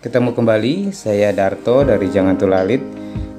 Ketemu kembali, saya Darto dari Jangan Tulalit.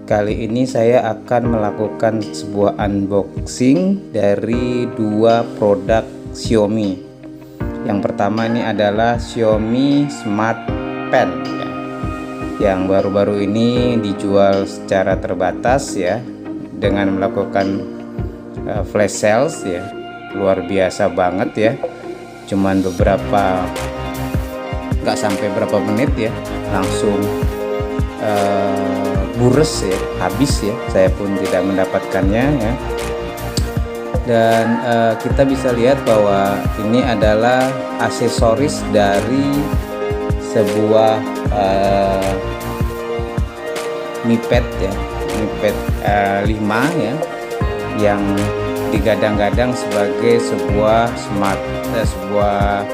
Kali ini saya akan melakukan sebuah unboxing dari dua produk Xiaomi. Yang pertama ini adalah Xiaomi Smart Pen ya, yang baru-baru ini dijual secara terbatas ya, dengan melakukan flash sales ya, luar biasa banget ya. Cuman beberapa, nggak sampai berapa menit ya, langsung bures ya, habis ya, saya pun tidak mendapatkannya ya. Dan kita bisa lihat bahwa ini adalah aksesoris dari sebuah Mi Pad ya, Mi Pad 5 ya, yang digadang-gadang sebagai sebuah sebuah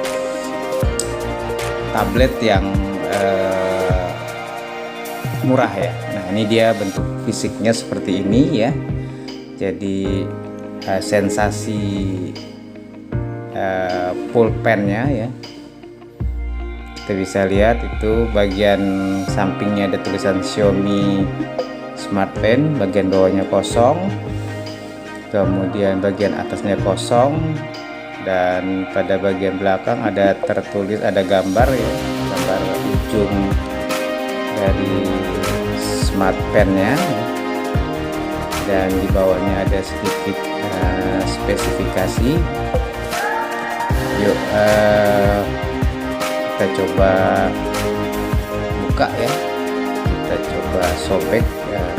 tablet yang murah ya. Nah, ini dia bentuk fisiknya seperti ini ya. Jadi sensasi pulpennya ya, kita bisa lihat itu bagian sampingnya ada tulisan Xiaomi Smart Pen, bagian bawahnya kosong, kemudian bagian atasnya kosong, dan pada bagian belakang ada tertulis, ada gambar ya, gambar ujung dari Smart Pen-nya, dan di bawahnya ada sedikit spesifikasi. Yuk kita coba buka ya, kita coba sobek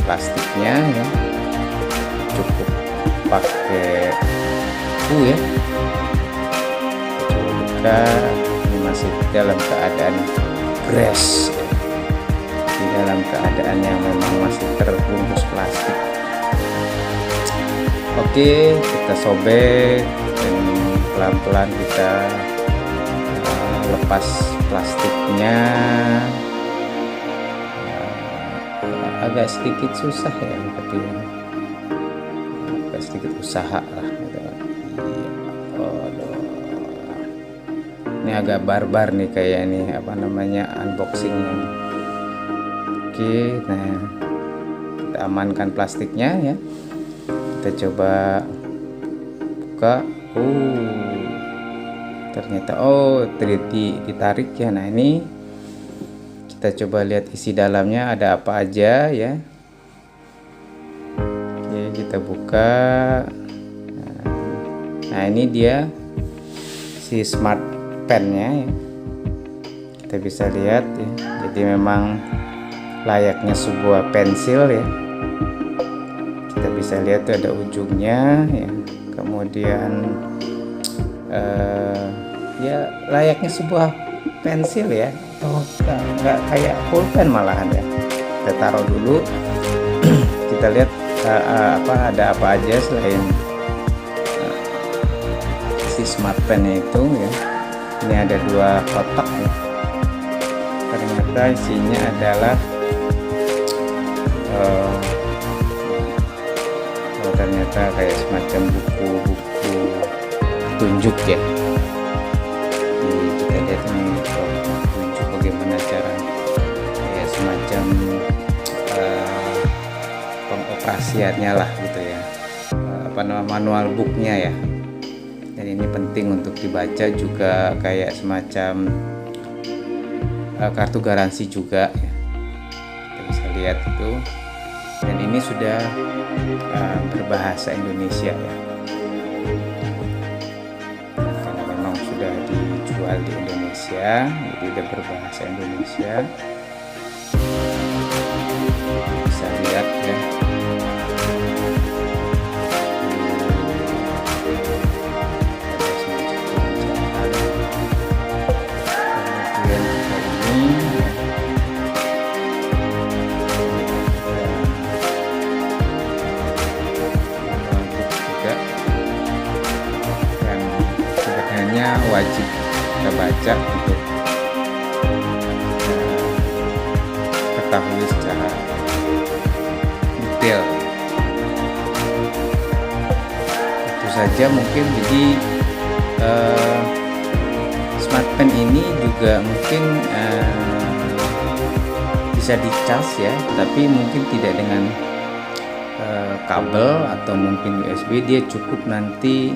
plastiknya ya, cukup pakai ya. Ini masih dalam keadaan fresh, di dalam keadaan yang memang masih terbungkus plastik. Oke, kita sobek dan pelan-pelan kita lepas plastiknya. Agak sedikit susah ya, tapi agak sedikit usaha lah. Ini agak barbar nih kayak ini apa namanya unboxingnya. Oke, nah kita amankan plastiknya ya. Kita coba buka. Ternyata ditarik ya. Nah, ini kita coba lihat isi dalamnya ada apa aja ya. Oke, kita buka. Nah, ini dia si Smart Pen-nya ya. Kita bisa lihat ya. Jadi memang layaknya sebuah pensil ya. Kita bisa lihat tuh ada ujungnya ya. Kemudian ya layaknya sebuah pensil ya. Nggak kayak pulpen malahan ya. Kita taruh dulu. Kita lihat ada apa aja selain si Smart Pen-nya itu ya. Ini ada dua kotak ya. Ternyata isinya adalah ternyata kayak semacam buku-buku tunjuk ya. Jadi kita lihat ini tunjuk bagaimana cara kayak semacam pengoperasiannya lah gitu ya. Apa nama manual booknya ya. Dan ini penting untuk dibaca juga, kayak semacam kartu garansi juga ya. Kita bisa lihat itu. Dan ini sudah berbahasa Indonesia ya, karena memang sudah dijual di Indonesia, jadi sudah berbahasa Indonesia. Bisa lihat ya. Wajib kita baca untuk ketahui secara detail. Itu saja mungkin. Jadi Smart Pen ini juga mungkin bisa dicas ya, tapi mungkin tidak dengan kabel atau mungkin USB. Dia cukup nanti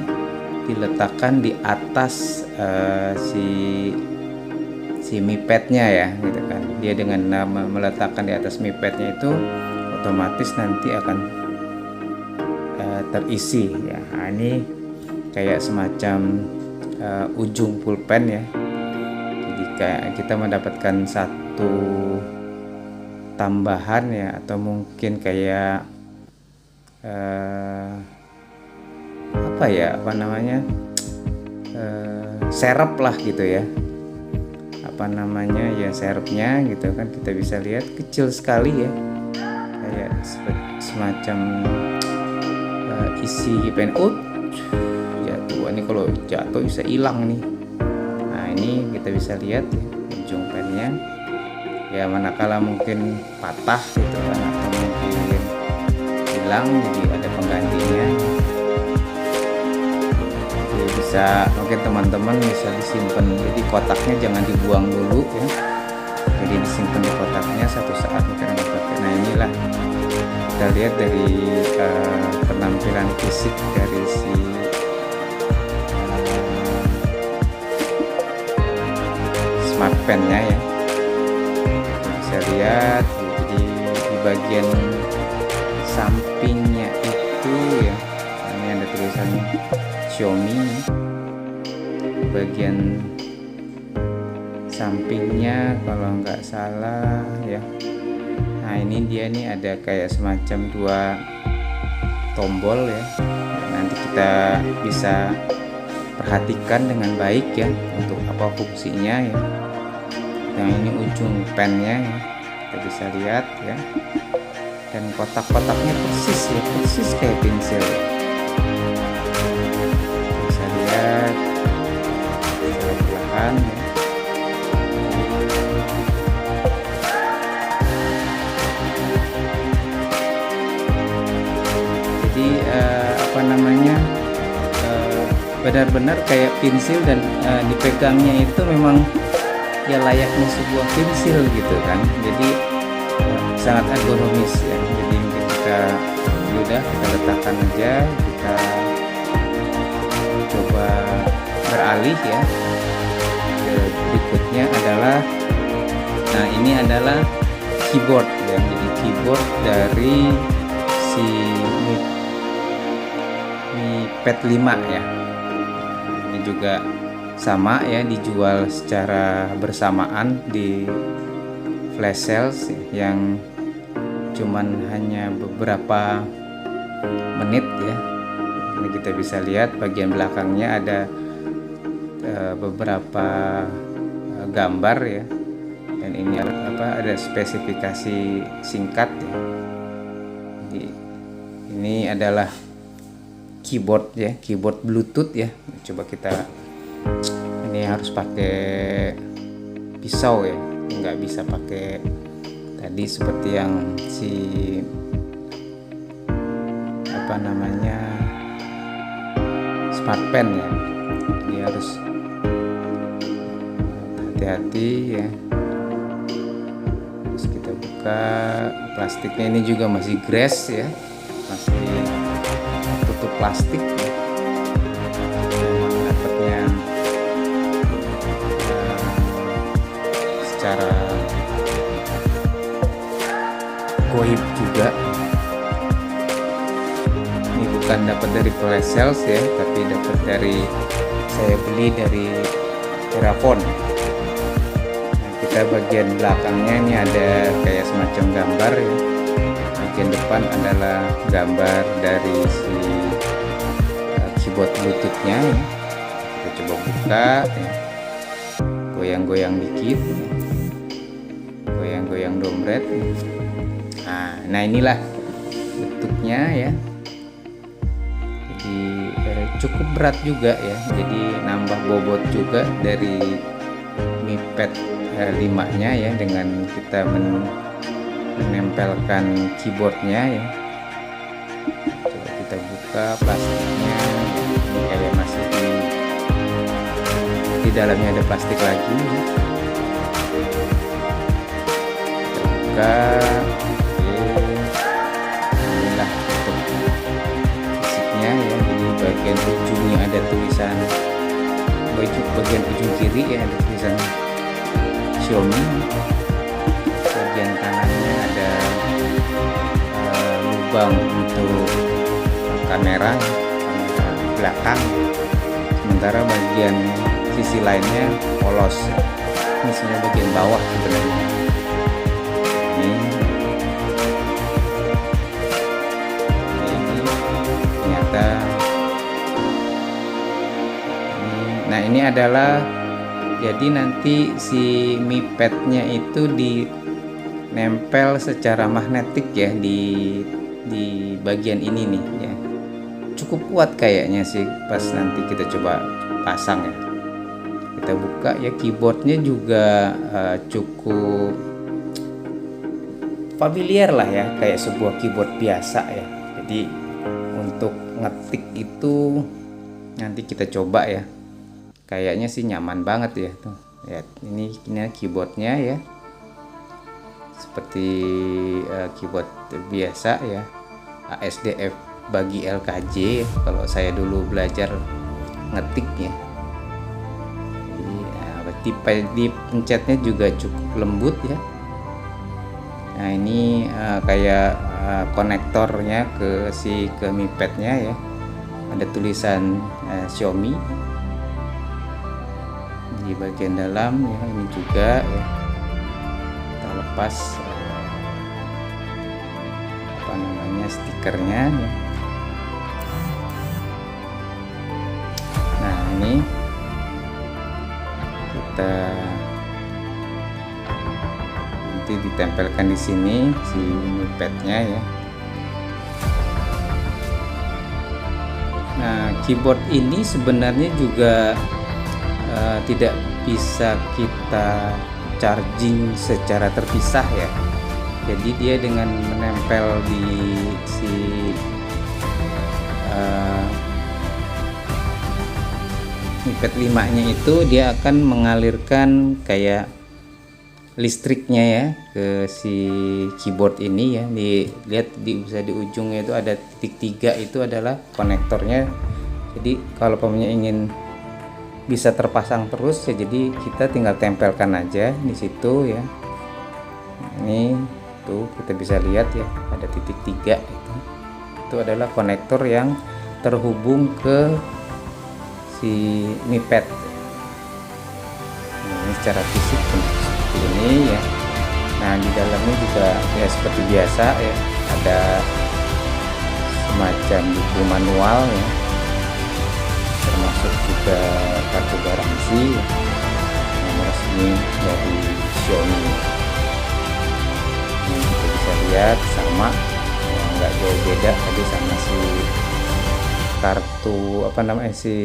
diletakkan di atas si Mi Pad-nya ya gitu kan. Dia dengan meletakkan di atas Mi Pad-nya itu otomatis nanti akan terisi ya. Nah, ini kayak semacam ujung pulpen ya. Jadi kayak kita mendapatkan satu tambahan ya, atau mungkin kayak apa namanya, serep lah gitu ya, apa namanya ya, serepnya gitu kan. Kita bisa lihat kecil sekali ya, kayak semacam isi pen. Jatuh, ini kalau jatuh bisa hilang nih. Nah, ini kita bisa lihat ya, ujung pennya ya, manakala mungkin patah gitu kan, atau mungkin hilang, jadi ada penggantinya. Jadi bisa, mungkin teman-teman bisa disimpan, jadi kotaknya jangan dibuang dulu ya, jadi disimpan di kotaknya, satu saat mungkin akan pakai. Nah, inilah kita lihat dari penampilan fisik dari si Smart Pen-nya ya. Bisa lihat jadi di bagian sampingnya itu ya, ini ada tulisan Xiaomi. Bagian sampingnya kalau nggak salah ya. Nah, ini dia nih, ada kayak semacam dua tombol ya. Nanti kita bisa perhatikan dengan baik ya untuk apa fungsinya ya. Yang ini ujung pennya ya, kita bisa lihat ya. Dan kotak-kotaknya persis ya, persis kayak pensil. Bisa lihat secara perlahan ya. Jadi apa namanya, benar-benar kayak pensil, dan dipegangnya itu memang ya layaknya sebuah pensil gitu kan. Jadi sangat ergonomis ya. Jadi kita kita letakkan aja, kita coba beralih ya. Berikutnya adalah, nah ini adalah keyboard ya. Jadi keyboard dari si Mi Pad 5 ya. Ini juga sama ya, dijual secara bersamaan di flash sales yang cuman hanya beberapa menit ya. Ini kita bisa lihat bagian belakangnya ada beberapa gambar ya, dan ini ada spesifikasi singkat ya. Jadi, ini adalah keyboard ya, keyboard Bluetooth ya. Coba kita, ini harus pakai pisau ya, nggak bisa pakai tadi seperti yang si apa namanya Smart Pen ya. Ini harus hati-hati ya. Terus kita buka plastiknya, ini juga masih grass ya, masih tutup plastik ya. Dapatnya secara goib juga. Ini bukan dapat dari flash sales ya, tapi dapat dari, saya beli dari Terafon. Nah, kita bagian belakangnya ini ada kayak semacam gambar ya. Bagian depan adalah gambar dari si keyboard Bluetooth-nya ya. Kita coba buka ya. Goyang-goyang dikit, goyang-goyang dompet. Nah inilah bentuknya ya. Jadi cukup berat juga ya, jadi nambah bobot juga dari Mi Pad 5-nya ya, dengan kita menempelkan keyboardnya ya. Coba kita buka plastiknya, ini kayak masih di dalamnya ada plastik lagi. Kita buka buka. Inilah untuk fisiknya ya. Jadi bagian ujungnya ada tulisan, bagian ujung kiri ya ada tulisan Xiaomi. Bagian kanannya ada lubang untuk kamera belakang, sementara bagian sisi lainnya polos. Ini sebenarnya bagian bawah sebenarnya. Ini ternyata nah ini adalah, jadi nanti si Mi Pad-nya itu dinempel secara magnetik ya di bagian ini nih ya. Cukup kuat kayaknya sih pas nanti kita coba pasang ya. Kita buka ya, keyboardnya juga cukup familiar lah ya, kayak sebuah keyboard biasa ya. Jadi untuk ngetik itu nanti kita coba ya, kayaknya sih nyaman banget ya tuh ya. Ini keyboardnya ya, seperti keyboard biasa ya, ASDF bagi LKJ kalau saya dulu belajar ngetiknya. Jadi dipencetnya juga cukup lembut ya. Nah ini kayak konektornya ke Mi Pad-nya ya, ada tulisan Xiaomi di bagian dalam ya. Ini juga ya, kita lepas apa namanya stikernya ya. Nah ini kita nanti ditempelkan di sini si Mi Pad-nya ya. Nah keyboard ini sebenarnya juga tidak bisa kita charging secara terpisah ya. Jadi dia dengan menempel di si Mi Pad 5-nya itu, dia akan mengalirkan kayak listriknya ya ke si keyboard ini ya. Dilihat bisa di ujungnya itu ada titik 3, itu adalah konektornya. Jadi kalau pemainnya ingin bisa terpasang terus ya, jadi kita tinggal tempelkan aja di situ ya. Ini tuh kita bisa lihat ya, ada titik 3 itu adalah konektor yang terhubung ke si Mi Pad. Nah, ini secara fisik seperti ini ya. Nah di dalamnya juga ya seperti biasa ya, ada semacam buku manual ya, termasuk juga kartu garansi yang resmi dari Xiaomi. Ini kita bisa lihat sama ya, nggak jauh beda tadi sama si kartu apa namanya si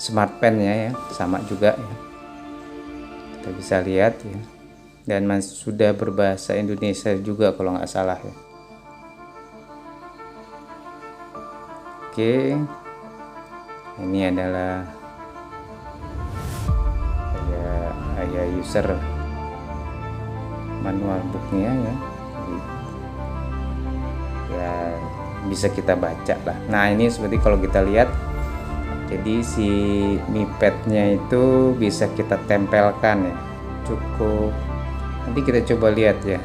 Smart Pen-nya ya, sama juga ya, kita bisa lihat ya, dan sudah berbahasa Indonesia juga kalau nggak salah ya. Oke, ini adalah ya user manual booknya ya. Ya bisa kita baca lah. Nah ini seperti kalau kita lihat, jadi si Mi Pad-nya itu bisa kita tempelkan ya, cukup. Nanti kita coba lihat ya.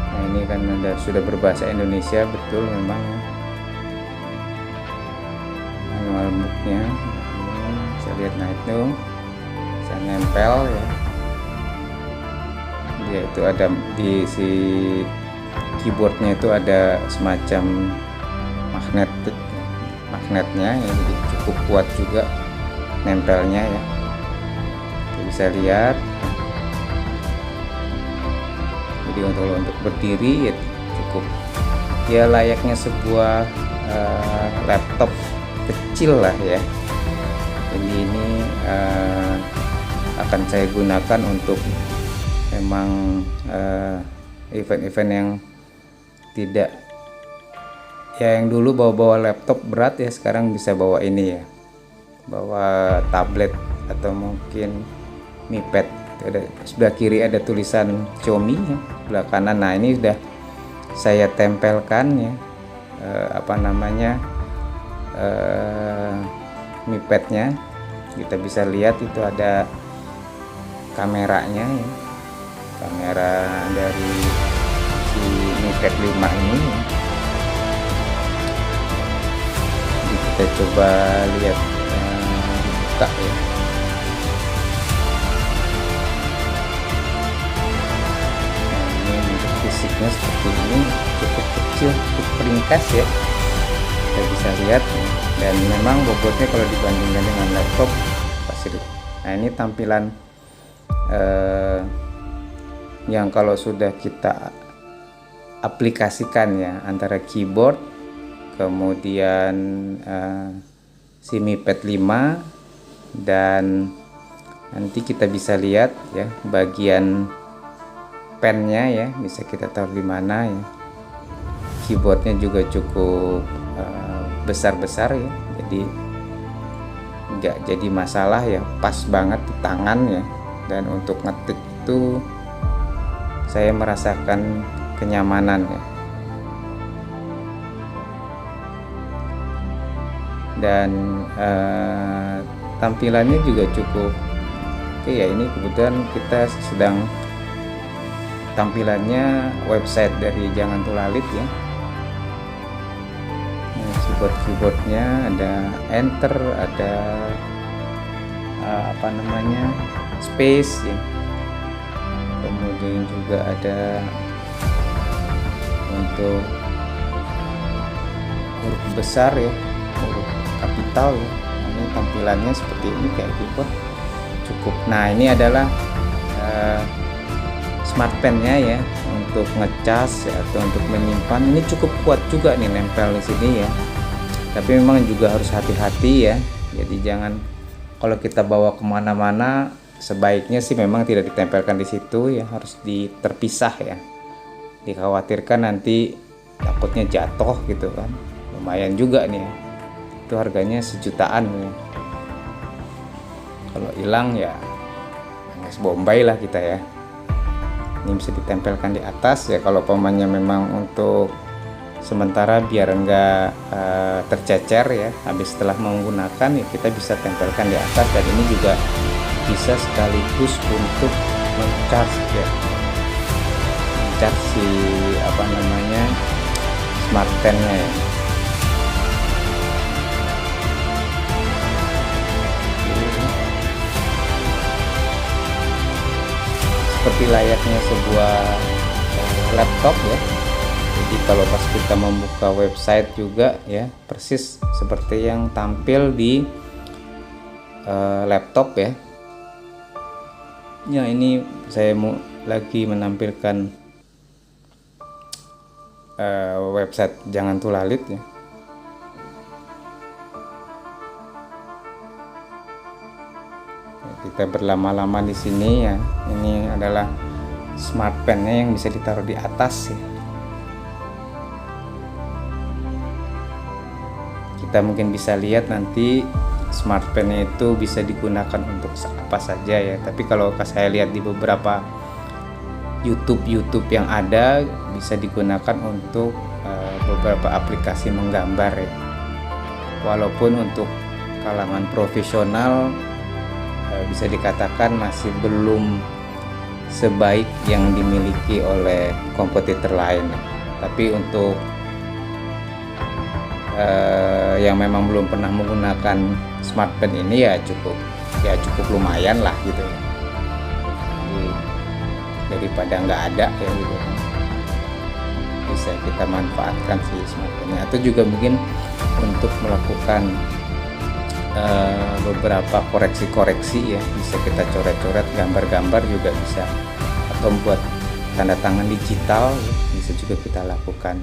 Nah ini kan sudah berbahasa Indonesia, betul memang manual booknya. Bisa lihat, nah itu bisa nempel ya. Dia itu ada di si keyboardnya itu ada semacam magnetnya ya, jadi cukup kuat juga nempelnya ya. Kita bisa lihat. Jadi untuk berdiri ya cukup ya, layaknya sebuah laptop kecil lah ya. Jadi ini akan saya gunakan untuk memang event-event yang tidak ya, yang dulu bawa laptop berat ya, sekarang bisa bawa ini ya, bawa tablet atau mungkin Mi Pad. Ada sebelah kiri ada tulisan Xiaomi ya, sebelah kanan. Nah ini sudah saya tempelkan ya, Mi Pad-nya. Kita bisa lihat itu ada kameranya ya, kamera dari si Mi Pad 5 ini ya. Jadi kita coba lihat dibuka ya. Nah, ini untuk fisiknya seperti ini, cukup kecil, cukup ringkas ya, kita bisa lihat. Dan memang bobotnya kalau dibandingkan dengan laptop pasti. Nah ini tampilan yang kalau sudah kita aplikasikan ya, antara keyboard kemudian si Mi Pad 5, dan nanti kita bisa lihat ya bagian pennya ya, bisa kita taruh di mana ya. Keyboardnya juga cukup besar-besar ya, jadi nggak jadi masalah ya, pas banget di tangan ya. Dan untuk ngetik itu saya merasakan kenyamanan ya. Dan tampilannya juga cukup oke ya. Ini kebetulan kita sedang tampilannya website dari Jangan Tulalit ya. Keyboardnya ada enter, ada space ya, kemudian juga ada untuk huruf besar ya, huruf kapital ya. Ini tampilannya seperti ini kayak keyboard cukup. Nah ini adalah Smart Pen-nya ya, untuk ngecas ya, atau untuk menyimpan. Ini cukup kuat juga nih, nempel di sini ya. Tapi memang juga harus hati-hati ya. Jadi jangan, kalau kita bawa kemana-mana sebaiknya sih memang tidak ditempelkan di situ ya, harus terpisah ya. Dikhawatirkan nanti takutnya jatuh gitu kan. Lumayan juga nih ya. Itu harganya 1 jutaan ya. Kalau hilang ya nangis Bombay lah kita ya. Ini bisa ditempelkan di atas ya, kalau pamannya memang untuk sementara biar enggak tercecer ya. Habis setelah menggunakan ya kita bisa tempelkan di atas. Dan ini juga bisa sekaligus untuk mencharge ya, mencharge si Smart Pen-nya ya. Seperti layaknya sebuah laptop ya. Jadi kalau pas kita membuka website juga ya, persis seperti yang tampil di laptop ya. Ya ini saya mau lagi menampilkan website Jangan Tulalit ya. Kita berlama-lama di sini ya. Ini adalah Smart Pen-nya yang bisa ditaruh di atas ya. Kita mungkin bisa lihat nanti Smart Pen-nya itu bisa digunakan untuk apa saja ya. Tapi kalau saya lihat di beberapa YouTube yang ada, bisa digunakan untuk beberapa aplikasi menggambar ya. Walaupun untuk kalangan profesional bisa dikatakan masih belum sebaik yang dimiliki oleh kompetitor lain. Tapi untuk yang memang belum pernah menggunakan Smart Pen ini ya cukup lumayan lah gitu ya. Jadi, daripada nggak ada ya gitu, bisa kita manfaatkan si Smart Pen-nya. Atau juga mungkin untuk melakukan beberapa koreksi-koreksi ya, bisa kita coret-coret gambar-gambar juga bisa, atau buat tanda tangan digital ya, bisa juga kita lakukan.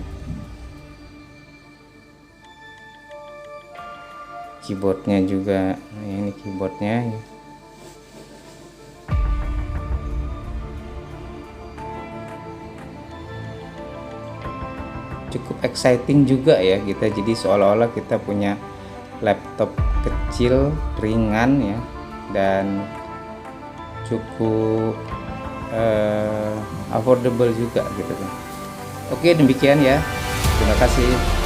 Keyboardnya juga, ini keyboardnya ya. Cukup exciting juga ya kita, jadi seolah-olah kita punya laptop kecil ringan ya, dan cukup affordable juga gitu kan. Oke, demikian ya. Terima kasih.